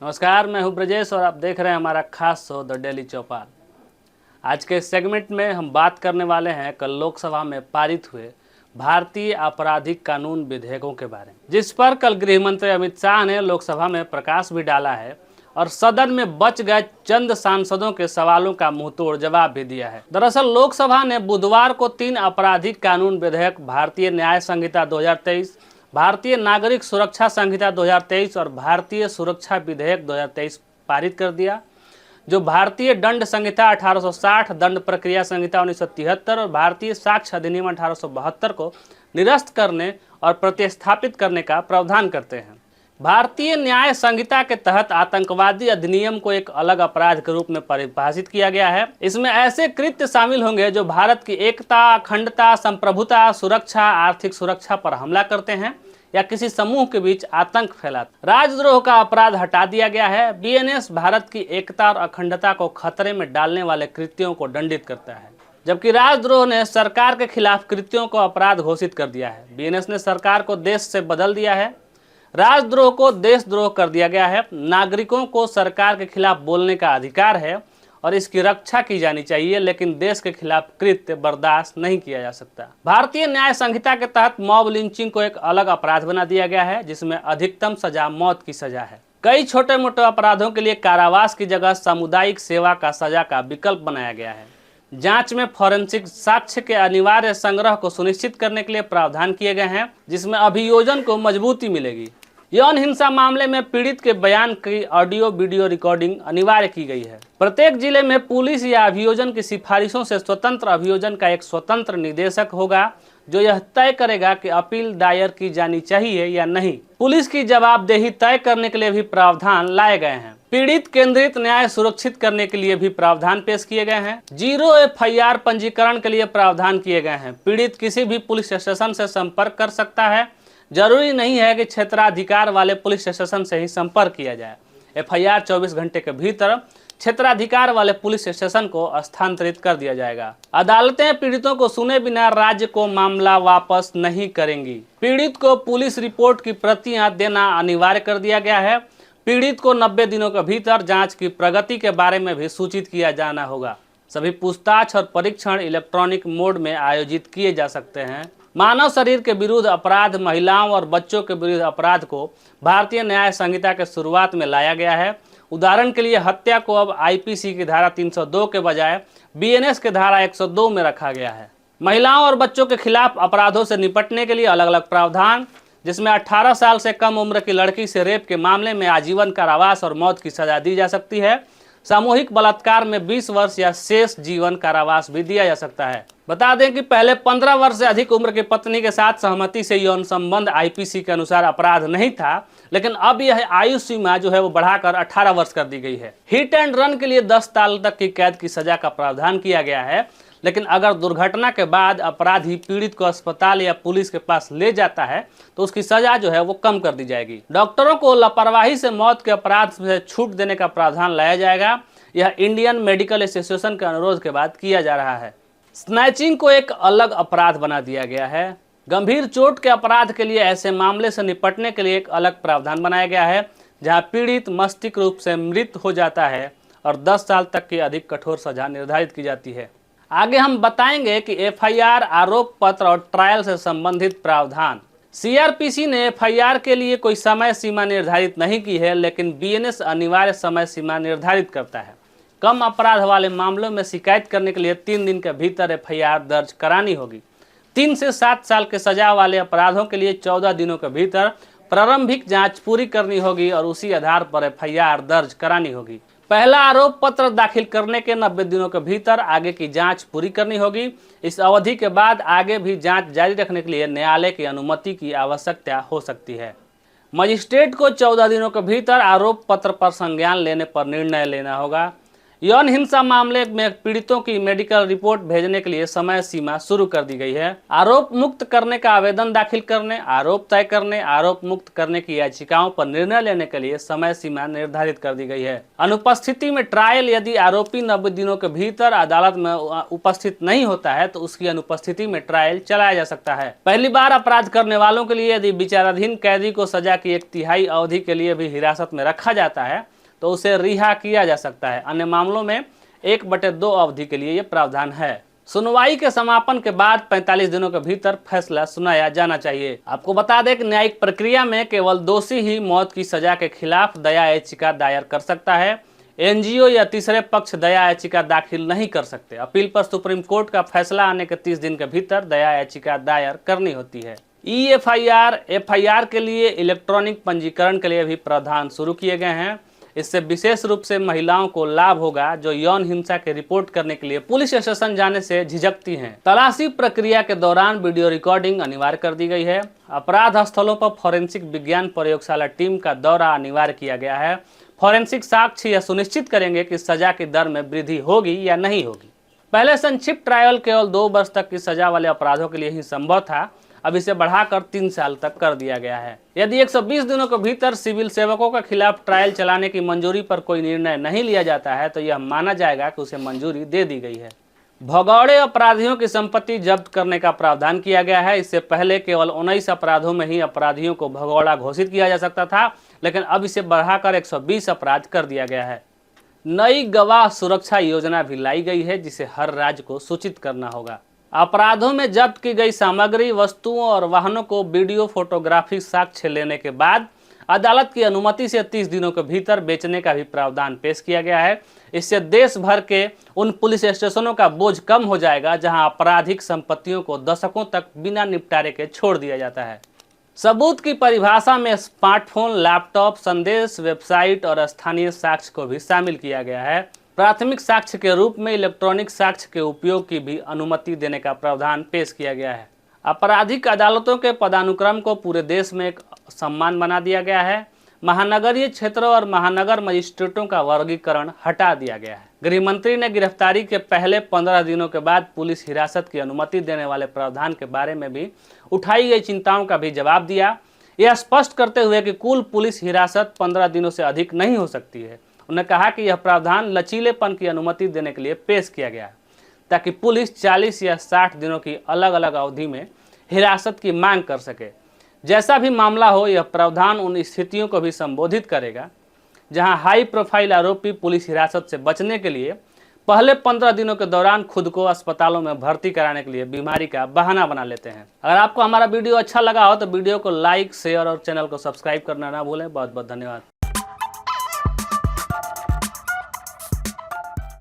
नमस्कार, मैं हूं ब्रजेश और आप देख रहे हैं हमारा खास शो द डेली चौपाल। आज के सेगमेंट में हम बात करने वाले हैं कल लोकसभा में पारित हुए भारतीय आपराधिक कानून विधेयकों के बारे में, जिस पर कल गृह मंत्री अमित शाह ने लोकसभा में प्रकाश भी डाला है और सदन में बच गए चंद सांसदों के सवालों का मुंहतोड़ जवाब भी दिया है। दरअसल लोकसभा ने बुधवार को 3 आपराधिक कानून विधेयक भारतीय न्याय संहिता 2023, भारतीय नागरिक सुरक्षा संहिता 2023 और भारतीय सुरक्षा विधेयक 2023 पारित कर दिया, जो भारतीय दंड संहिता 1860, दंड प्रक्रिया संहिता 1973 और भारतीय साक्ष्य अधिनियम 1872 को निरस्त करने और प्रतिस्थापित करने का प्रावधान करते हैं। भारतीय न्याय संहिता के तहत आतंकवादी अधिनियम को एक अलग अपराध के रूप में परिभाषित किया गया है। इसमें ऐसे कृत्य शामिल होंगे जो भारत की एकता, अखंडता, संप्रभुता, सुरक्षा, आर्थिक सुरक्षा पर हमला करते हैं या किसी समूह के बीच आतंक फैलाते। राजद्रोह का अपराध हटा दिया गया है। बीएनएस भारत की एकता और अखंडता को खतरे में डालने वाले कृत्यों को दंडित करता है, जबकि राजद्रोह ने सरकार के खिलाफ कृत्यों को अपराध घोषित कर दिया है। बीएनएस ने सरकार को देश से बदल दिया है। राजद्रोह को देशद्रोह कर दिया गया है। नागरिकों को सरकार के खिलाफ बोलने का अधिकार है और इसकी रक्षा की जानी चाहिए, लेकिन देश के खिलाफ कृत्य बर्दाश्त नहीं किया जा सकता। भारतीय न्याय संहिता के तहत मॉब लिंचिंग को एक अलग अपराध बना दिया गया है, जिसमें अधिकतम सजा मौत की सजा है। कई छोटे मोटे अपराधों के लिए कारावास की जगह सामुदायिक सेवा का सजा का विकल्प बनाया गया है। जांच में फॉरेंसिक साक्ष्य के अनिवार्य संग्रह को सुनिश्चित करने के लिए प्रावधान किए गए हैं, जिसमें अभियोजन को मजबूती मिलेगी। यौन हिंसा मामले में पीड़ित के बयान की ऑडियो वीडियो रिकॉर्डिंग अनिवार्य की गई है। प्रत्येक जिले में पुलिस या अभियोजन की सिफारिशों से स्वतंत्र अभियोजन का एक स्वतंत्र निदेशक होगा, जो यह तय करेगा कि अपील दायर की जानी चाहिए या नहीं। पुलिस की जवाबदेही तय करने के लिए भी प्रावधान लाए गए हैं। पीड़ित केंद्रित न्याय सुरक्षित करने के लिए भी प्रावधान पेश किए गए हैं। 0 FIR पंजीकरण के लिए प्रावधान किए गए हैं। पीड़ित किसी भी पुलिस स्टेशन से संपर्क कर सकता है। जरूरी नहीं है कि क्षेत्राधिकार वाले पुलिस स्टेशन से ही संपर्क किया जाए। FIR 24 घंटे के भीतर क्षेत्राधिकार वाले पुलिस स्टेशन को स्थानांतरित कर दिया जाएगा। अदालतें पीड़ितों को सुने बिना राज्य को मामला वापस नहीं करेंगी। पीड़ित को पुलिस रिपोर्ट की प्रतियां देना अनिवार्य कर दिया गया है। पीड़ित को 90 दिनों के भीतर जांच की प्रगति के बारे में भी सूचित किया जाना होगा। सभी पूछताछ और परीक्षण इलेक्ट्रॉनिक मोड में आयोजित किए जा सकते हैं। मानव शरीर के विरुद्ध अपराध, महिलाओं और बच्चों के विरुद्ध अपराध को भारतीय न्याय संहिता के शुरुआत में लाया गया है। उदाहरण के लिए हत्या को अब IPC की धारा 302 के बजाय BNS के धारा 102 में रखा गया है। महिलाओं और बच्चों के खिलाफ अपराधों से निपटने के लिए अलग अलग प्रावधान, जिसमें 18 साल से कम उम्र की लड़की से रेप के मामले में आजीवन कारावास और मौत की सजा दी जा सकती है। सामूहिक बलात्कार में 20 वर्ष या शेष जीवन कारावास भी दिया जा सकता है। बता दें कि पहले 15 वर्ष से अधिक उम्र की पत्नी के साथ सहमति से यौन संबंध IPC के अनुसार अपराध नहीं था, लेकिन अब यह आयु सीमा जो है वो बढ़ाकर 18 वर्ष कर दी गई है। हिट एंड रन के लिए 10 साल तक की कैद की सजा का प्रावधान किया गया है, लेकिन अगर दुर्घटना के बाद अपराधी पीड़ित को अस्पताल या पुलिस के पास ले जाता है तो उसकी सजा जो है वो कम कर दी जाएगी। डॉक्टरों को लापरवाही से मौत के अपराध से छूट देने का प्रावधान लाया जाएगा। यह इंडियन मेडिकल एसोसिएशन के अनुरोध के बाद किया जा रहा है। स्नैचिंग को एक अलग अपराध बना दिया गया है। गंभीर चोट के अपराध के लिए ऐसे मामले से निपटने के लिए एक अलग प्रावधान बनाया गया है, जहां पीड़ित मस्तिष्क रूप से मृत हो जाता है और 10 साल तक की अधिक कठोर सजा निर्धारित की जाती है। आगे हम बताएंगे कि FIR, आरोप पत्र और ट्रायल से संबंधित प्रावधान। CRPC ने FIR के लिए कोई समय सीमा निर्धारित नहीं की है, लेकिन BNS अनिवार्य समय सीमा निर्धारित करता है। कम अपराध वाले मामलों में शिकायत करने के लिए 3 दिन के भीतर FIR दर्ज करानी होगी। 3 से 7 साल के सजा वाले अपराधों के लिए 14 दिनों के भीतर प्रारंभिक जांच पूरी करनी होगी और उसी आधार पर FIR दर्ज करानी होगी। पहला आरोप पत्र दाखिल करने के 90 दिनों के भीतर आगे की जांच पूरी करनी होगी। इस अवधि के बाद आगे भी जांच जारी रखने के लिए न्यायालय की अनुमति की आवश्यकता हो सकती है। मजिस्ट्रेट को 14 दिनों के भीतर आरोप पत्र पर संज्ञान लेने पर निर्णय लेना होगा। यौन हिंसा मामले में पीड़ितों की मेडिकल रिपोर्ट भेजने के लिए समय सीमा शुरू कर दी गई है। आरोप मुक्त करने का आवेदन दाखिल करने, आरोप तय करने, आरोप मुक्त करने की याचिकाओं पर निर्णय लेने के लिए समय सीमा निर्धारित कर दी गई है। अनुपस्थिति में ट्रायल, यदि आरोपी 90 दिनों के भीतर अदालत में उपस्थित नहीं होता है तो उसकी अनुपस्थिति में ट्रायल चलाया जा सकता है। पहली बार अपराध करने वालों के लिए यदि विचाराधीन कैदी को सजा की 1/3 अवधि के लिए भी हिरासत में रखा जाता है तो उसे रिहा किया जा सकता है। अन्य मामलों में 1/2 अवधि के लिए यह प्रावधान है। सुनवाई के समापन के बाद 45 दिनों के भीतर फैसला सुनाया जाना चाहिए। आपको बता दें कि न्यायिक प्रक्रिया में केवल दोषी ही मौत की सजा के खिलाफ दया याचिका दायर कर सकता है। एनजीओ या तीसरे पक्ष दया याचिका दाखिल नहीं कर सकते। अपील पर सुप्रीम कोर्ट का फैसला आने के 30 दिन के भीतर दया याचिका दायर करनी होती है। एफआईआर के लिए इलेक्ट्रॉनिक पंजीकरण के लिए भी प्रावधान शुरू किए गए हैं। इससे विशेष रूप से महिलाओं को लाभ होगा जो यौन हिंसा के रिपोर्ट करने के लिए पुलिस स्टेशन जाने से झिझकती हैं। तलाशी प्रक्रिया के दौरान वीडियो रिकॉर्डिंग अनिवार्य कर दी गई है। अपराध स्थलों पर फॉरेंसिक विज्ञान प्रयोगशाला टीम का दौरा अनिवार्य किया गया है। फॉरेंसिक साक्ष्य यह सुनिश्चित करेंगे कि सजा की दर में वृद्धि होगी या नहीं होगी। पहले संक्षिप्त ट्रायल केवल 2 वर्ष तक की सजा वाले अपराधों के लिए ही संभव था, अब इसे बढ़ाकर 3 साल तक कर दिया गया है। यदि 120 दिनों के भीतर सिविल सेवकों के खिलाफ ट्रायल चलाने की मंजूरी पर कोई निर्णय नहीं लिया जाता है तो यह माना जाएगा कि उसे मंजूरी दे दी गई है। भगौड़े अपराधियों की संपत्ति जब्त करने का प्रावधान किया गया है। इससे पहले केवल 19 अपराधों में ही अपराधियों को भगौड़ा घोषित किया जा सकता था, लेकिन अब इसे बढ़ाकर 120 अपराध कर दिया गया है। नई गवाह सुरक्षा योजना भी लाई गई है जिसे हर राज्य को सूचित करना होगा। अपराधों में जब्त की गई सामग्री, वस्तुओं और वाहनों को वीडियो फोटोग्राफी साक्ष्य लेने के बाद अदालत की अनुमति से 30 दिनों के भीतर बेचने का भी प्रावधान पेश किया गया है। इससे देश भर के उन पुलिस स्टेशनों का बोझ कम हो जाएगा जहां आपराधिक संपत्तियों को दशकों तक बिना निपटारे के छोड़ दिया जाता है। सबूत की परिभाषा में स्मार्टफोन, लैपटॉप, संदेश, वेबसाइट और स्थानीय साक्ष्य को भी शामिल किया गया है। प्राथमिक साक्ष्य के रूप में इलेक्ट्रॉनिक साक्ष्य के उपयोग की भी अनुमति देने का प्रावधान पेश किया गया है। आपराधिक अदालतों के पदानुक्रम को पूरे देश में एक सम्मान बना दिया गया है। महानगरीय क्षेत्रों और महानगर मजिस्ट्रेटों का वर्गीकरण हटा दिया गया है। गृह मंत्री ने गिरफ्तारी के पहले 15 दिनों के बाद पुलिस हिरासत की अनुमति देने वाले प्रावधान के बारे में भी उठाई गई चिंताओं का भी जवाब दिया, यह स्पष्ट करते हुए कि कुल पुलिस हिरासत 15 दिनों से अधिक नहीं हो सकती है। उन्होंने कहा कि यह प्रावधान लचीलेपन की अनुमति देने के लिए पेश किया गया है ताकि पुलिस 40 या 60 दिनों की अलग अलग अवधि में हिरासत की मांग कर सके। जैसा भी मामला हो, यह प्रावधान उन स्थितियों को भी संबोधित करेगा जहां हाई प्रोफाइल आरोपी पुलिस हिरासत से बचने के लिए पहले 15 दिनों के दौरान खुद को अस्पतालों में भर्ती कराने के लिए बीमारी का बहाना बना लेते हैं। अगर आपको हमारा वीडियो अच्छा लगा हो तो वीडियो को लाइक, शेयर और चैनल को सब्सक्राइब करना ना भूलें। बहुत बहुत धन्यवाद।